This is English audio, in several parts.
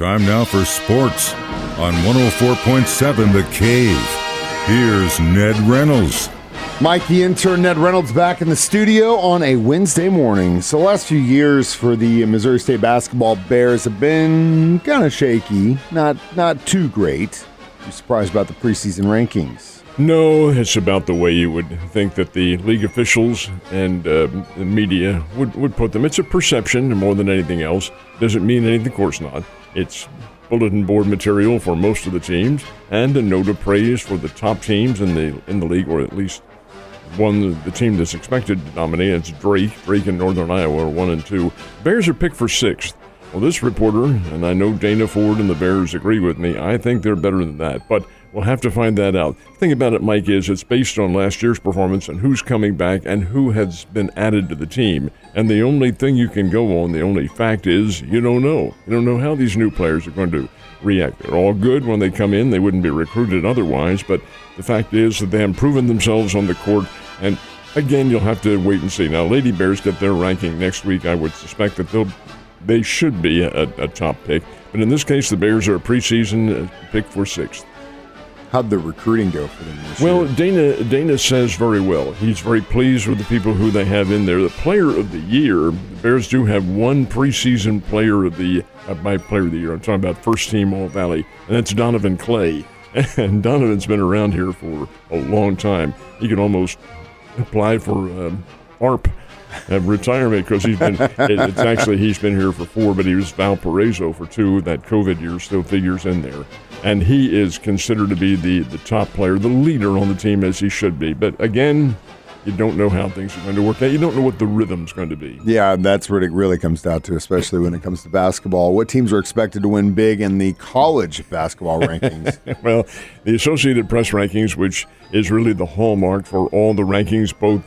Time now for sports on 104.7 The Cave. Here's Ned Reynolds. Mike, the intern, Ned Reynolds, back in the studio on a Wednesday morning. So the last few years for the Missouri State basketball Bears have been kind of shaky, not too great. You surprised about the preseason rankings? No, it's about the way you would think that the league officials and the media would put them. It's a perception more than anything else. Doesn't mean anything, of course not. It's bulletin board material for most of the teams, and a note of praise for the top teams in the league, or at least the team that's expected to dominate. It's Drake in Northern Iowa are 1 and 2. Bears are picked for 6th. Well, this reporter, and I know Dana Ford and the Bears agree with me, I think they're better than that, but we'll have to find that out. The thing about it, Mike, is it's based on last year's performance and who's coming back and who has been added to the team. And the only thing you can go on, the only fact is you don't know. You don't know how these new players are going to react. They're all good when they come in. They wouldn't be recruited otherwise, but the fact is that they have proven themselves on the court. And again, you'll have to wait and see. Now, Lady Bears get their ranking next week. I would suspect that they should be a top pick. But in this case, the Bears are a preseason pick for 6th. How'd the recruiting go for them this year? Well, Dana says very well. He's very pleased with the people who they have in there. The player of the year, the Bears do have one preseason player of the by player of the year. I'm talking about first team All-Valley, and that's Donovan Clay. And Donovan's been around here for a long time. He can almost apply for ARP retirement because he's been here for 4, but he was Valparaiso for 2. That COVID year still figures in there. And he is considered to be the top player, the leader on the team, as he should be. But again, you don't know how things are going to work out. You don't know what the rhythm's going to be. Yeah, that's what it really comes down to, especially when it comes to basketball. What teams are expected to win big in the college basketball rankings? Well, the Associated Press rankings, which is really the hallmark for all the rankings, both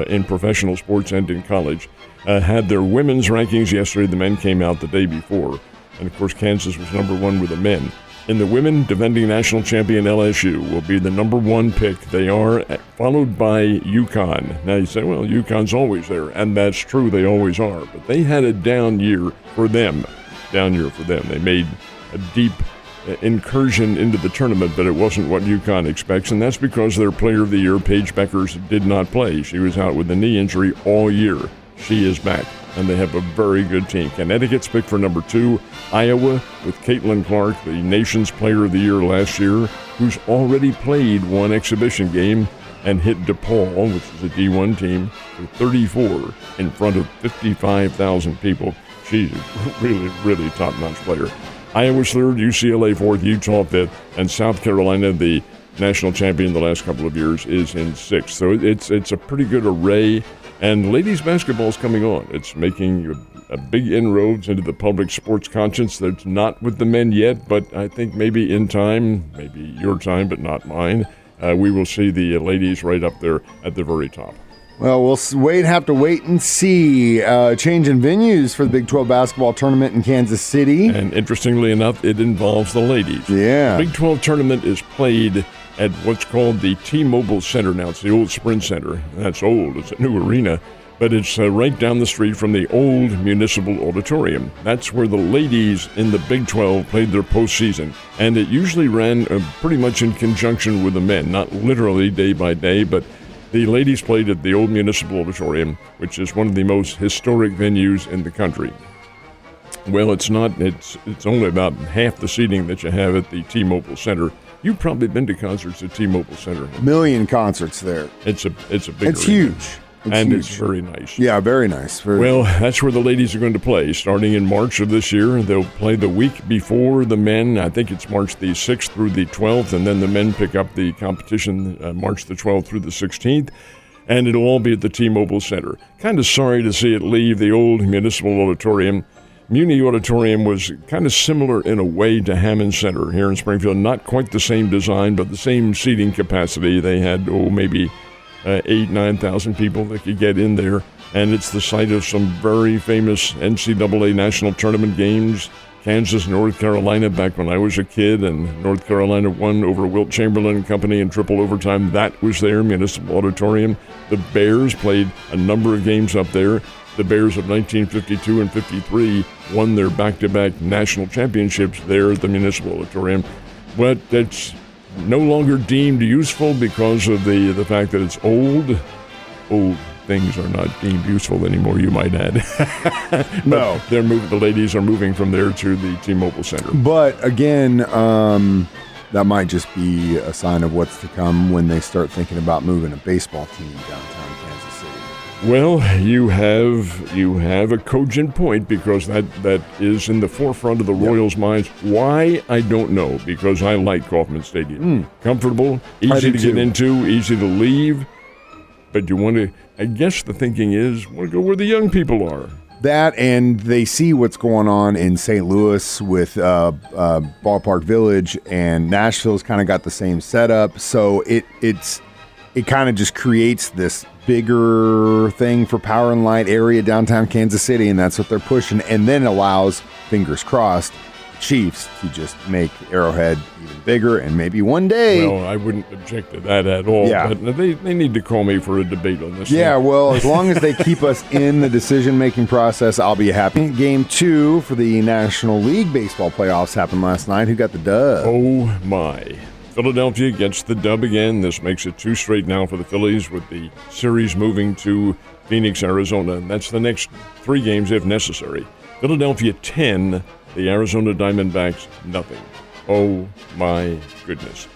in professional sports and in college, had their women's rankings yesterday. The men came out the day before. And, of course, Kansas was number 1 with the men. In the women, defending national champion LSU will be the number 1 pick. They are, followed by UConn. Now you say, well, UConn's always there, and that's true, they always are. But they had a down year for them. They made a deep incursion into the tournament, but it wasn't what UConn expects, and that's because their player of the year, Paige Beckers, did not play. She was out with a knee injury all year. She is back, and they have a very good team. Connecticut's picked for number 2. Iowa, with Caitlin Clark, the nation's player of the year last year, who's already played 1 exhibition game and hit DePaul, which is a D1 team, for 34 in front of 55,000 people. She's a really, really top-notch player. Iowa's 3rd, UCLA 4th, Utah 5th, and South Carolina, the national champion the last couple of years, is in 6th. So it's a pretty good array. And ladies basketball is coming on. It's making a big inroads into the public sports conscience. That's not with the men yet, but I think maybe in time, maybe your time, but not mine, we will see the ladies right up there at the very top. Well, we'll have to wait and see. Change in venues for the Big 12 basketball tournament in Kansas City. And interestingly enough, it involves the ladies. Yeah. The Big 12 tournament is played at what's called the T-Mobile Center now. It's the old Sprint Center. That's old. It's a new arena. But it's right down the street from the old Municipal Auditorium. That's where the ladies in the Big 12 played their postseason. And it usually ran pretty much in conjunction with the men, not literally day by day, but the ladies played at the old Municipal Auditorium, which is one of the most historic venues in the country. Well, it's not. It's only about half the seating that you have at the T-Mobile Center. You've probably been to concerts at T-Mobile Center. A million concerts there. It's a big It's arena. huge. It's very nice. Yeah, very nice. Well, that's where the ladies are going to play. Starting in March of this year, they'll play the week before the men. I think it's March the 6th through the 12th, and then the men pick up the competition March the 12th through the 16th, and it'll all be at the T-Mobile Center. Kind of sorry to see it leave the old Municipal Auditorium. Muni Auditorium was kind of similar in a way to Hammond Center here in Springfield. Not quite the same design, but the same seating capacity. They had, maybe 8,000-9,000 people that could get in there. And it's the site of some very famous NCAA national tournament games. Kansas, North Carolina, back when I was a kid, and North Carolina won over Wilt Chamberlain and company in triple overtime. That was their Municipal Auditorium. The Bears played a number of games up there. the Bears of 1952 and 53 won their back-to-back national championships there at the Municipal Auditorium. But it's no longer deemed useful because of the fact that it's old. Old things are not deemed useful anymore, you might add. No. The ladies are moving from there to the T-Mobile Center. But again, that might just be a sign of what's to come when they start thinking about moving a baseball team downtown Kansas City. Well, you have a cogent point because that is in the forefront of the Royals' minds. Why, I don't know, because I like Kauffman Stadium. Comfortable, easy to get into, easy to leave. But you want to, I guess the thinking is, want to go where the young people are. That, and they see what's going on in St. Louis with Ballpark Village, and Nashville's kind of got the same setup. So it kind of just creates this bigger thing for Power and Light area downtown Kansas City, and that's what they're pushing. And then allows, fingers crossed, Chiefs to just make Arrowhead even bigger, and maybe one day. Well, I wouldn't object to that at all. Yeah. But they need to call me for a debate on this. Yeah, thing. well, as long as they keep us in the decision-making process, I'll be happy. Game 2 for the National League Baseball playoffs happened last night. Who got the dub? Oh, my. Philadelphia gets the dub again. This makes it 2 straight now for the Phillies, with the series moving to Phoenix, Arizona. And that's the next 3 games if necessary. Philadelphia 10, the Arizona Diamondbacks nothing. Oh, my goodness.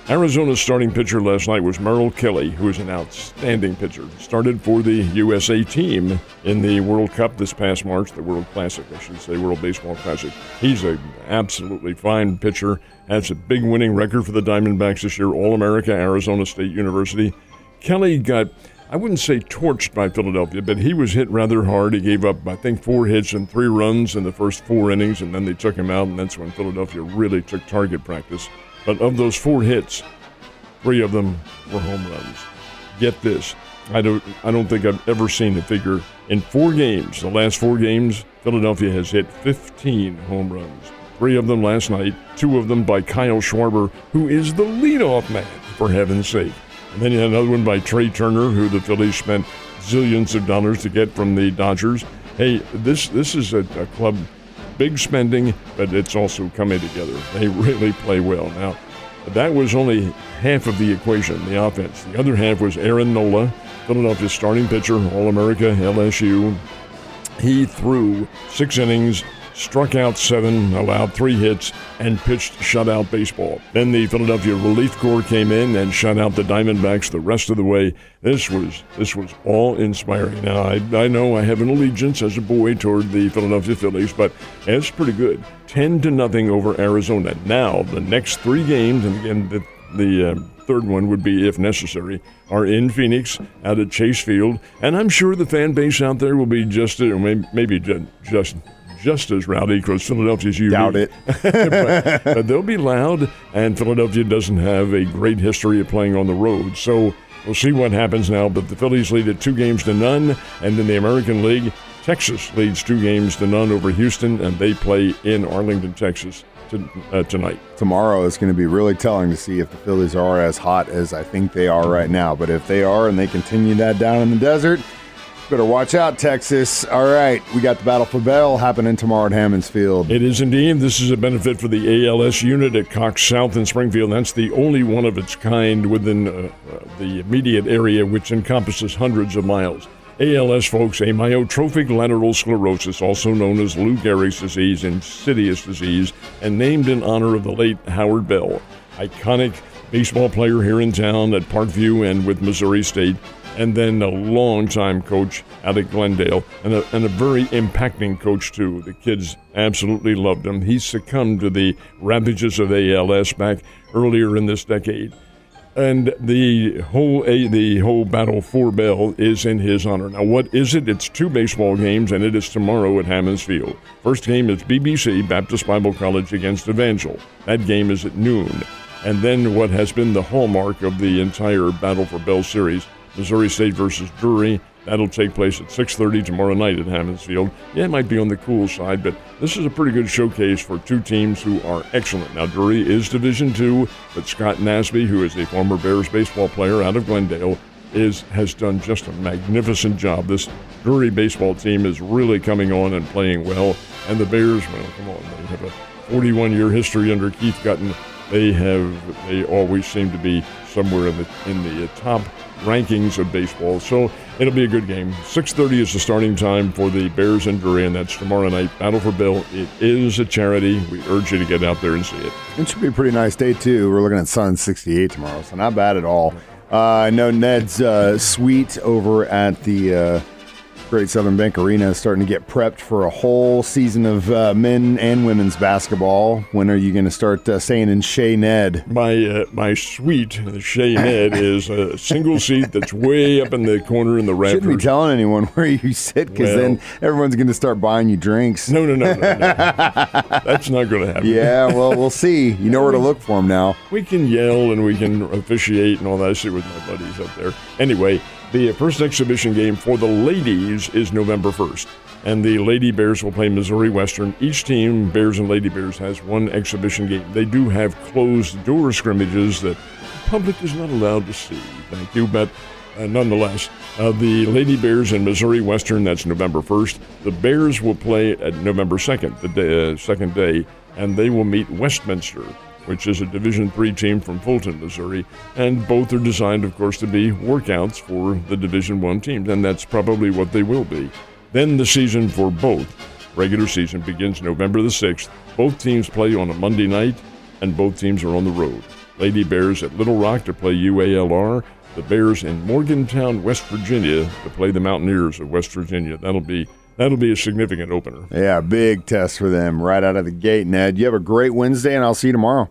Arizona's starting pitcher last night was Merrill Kelly, who is an outstanding pitcher. Started for the USA team in the World Cup this past March, the World Classic, I should say, World Baseball Classic. He's an absolutely fine pitcher, has a big winning record for the Diamondbacks this year, All-America, Arizona State University. Kelly got, I wouldn't say torched by Philadelphia, but he was hit rather hard. He gave up, I think, 4 hits and 3 runs in the first 4 innings, and then they took him out, and that's when Philadelphia really took target practice. But of those 4 hits, 3 of them were home runs. Get this. I don't think I've ever seen a figure. In 4 games, the last 4 games, Philadelphia has hit 15 home runs. 3 of them last night, 2 of them by Kyle Schwarber, who is the leadoff man, for heaven's sake. And then you had another one by Trey Turner, who the Phillies spent zillions of dollars to get from the Dodgers. Hey, this is a club, big spending, but it's also coming together. They really play well. Now, that was only half of the equation, the offense. The other half was Aaron Nola, Philadelphia's starting pitcher, All-America, LSU. He threw 6 innings, struck out 7, allowed 3 hits, and pitched shutout baseball. Then the Philadelphia relief corps came in and shut out the Diamondbacks the rest of the way. This was awe-inspiring. Now, I know I have an allegiance as a boy toward the Philadelphia Phillies, but it's pretty good. 10-0 over Arizona. Now, the next 3 games, and again, the third one would be, if necessary, are in Phoenix out at Chase Field. And I'm sure the fan base out there will be just as rowdy because Philadelphia's UV. Doubt it. but they'll be loud, and Philadelphia doesn't have a great history of playing on the road. So we'll see what happens now. But the Phillies lead at 2-0, and in the American League, Texas leads 2-0 over Houston, and they play in Arlington, Texas tonight. Tomorrow is going to be really telling to see if the Phillies are as hot as I think they are right now. But if they are and they continue that down in the desert, better watch out, Texas. All right, we got the Battle for Bell happening tomorrow at Hammons Field. It is indeed. This is a benefit for the ALS unit at Cox South in Springfield. That's the only one of its kind within the immediate area, which encompasses hundreds of miles. ALS, folks, amyotrophic lateral sclerosis, also known as Lou Gehrig's disease, insidious disease, and named in honor of the late Howard Bell, iconic baseball player here in town at Parkview and with Missouri State, and then a long-time coach out at Glendale, and a very impacting coach, too. The kids absolutely loved him. He succumbed to the ravages of ALS back earlier in this decade. And the whole battle for Bell is in his honor. Now, what is it? It's 2 baseball games, and it is tomorrow at Hammons Field. First game is BBC, Baptist Bible College, against Evangel. That game is at noon. And then what has been the hallmark of the entire Battle for Bell series, Missouri State versus Drury. That'll take place at 6:30 tomorrow night at Hammons Field. Yeah, it might be on the cool side, but this is a pretty good showcase for 2 teams who are excellent. Now, Drury is Division II, but Scott Nasby, who is a former Bears baseball player out of Glendale, has done just a magnificent job. This Drury baseball team is really coming on and playing well. And the Bears, well, come on, they have a 41-year history under Keith Gutton. They always seem to be somewhere in the top rankings of baseball. So it'll be a good game. 6:30 is the starting time for the Bears and Drury, and that's tomorrow night. Battle for Bill. It is a charity. We urge you to get out there and see it. It should be a pretty nice day, too. We're looking at sun 68 tomorrow, so not bad at all. I know Ned's suite over at the Great Southern Bank Arena is starting to get prepped for a whole season of men and women's basketball. When are you going to start saying in Shea Ned? My suite, the Shea Ned, is a single seat that's way up in the corner in the rafters. Shouldn't be telling anyone where you sit, because then everyone's going to start buying you drinks. No. That's not going to happen. Yeah, well, we'll see. You know where to look for them now. We can yell and we can officiate and all that shit with my buddies up there. Anyway, the first exhibition game for the ladies is November 1st, and the Lady Bears will play Missouri Western. Each team, Bears and Lady Bears, has one exhibition game. They do have closed-door scrimmages that the public is not allowed to see. Thank you, but nonetheless, the Lady Bears and Missouri Western, that's November 1st. The Bears will play at November 2nd, the second day, and they will meet Westminster, which is a Division III team from Fulton, Missouri, and both are designed, of course, to be workouts for the Division I teams, and that's probably what they will be. Then the season for both, regular season, begins November the 6th. Both teams play on a Monday night, and both teams are on the road. Lady Bears at Little Rock to play UALR, the Bears in Morgantown, West Virginia to play the Mountaineers of West Virginia. That'll be a significant opener. Yeah, big test for them right out of the gate, Ned. You have a great Wednesday, and I'll see you tomorrow.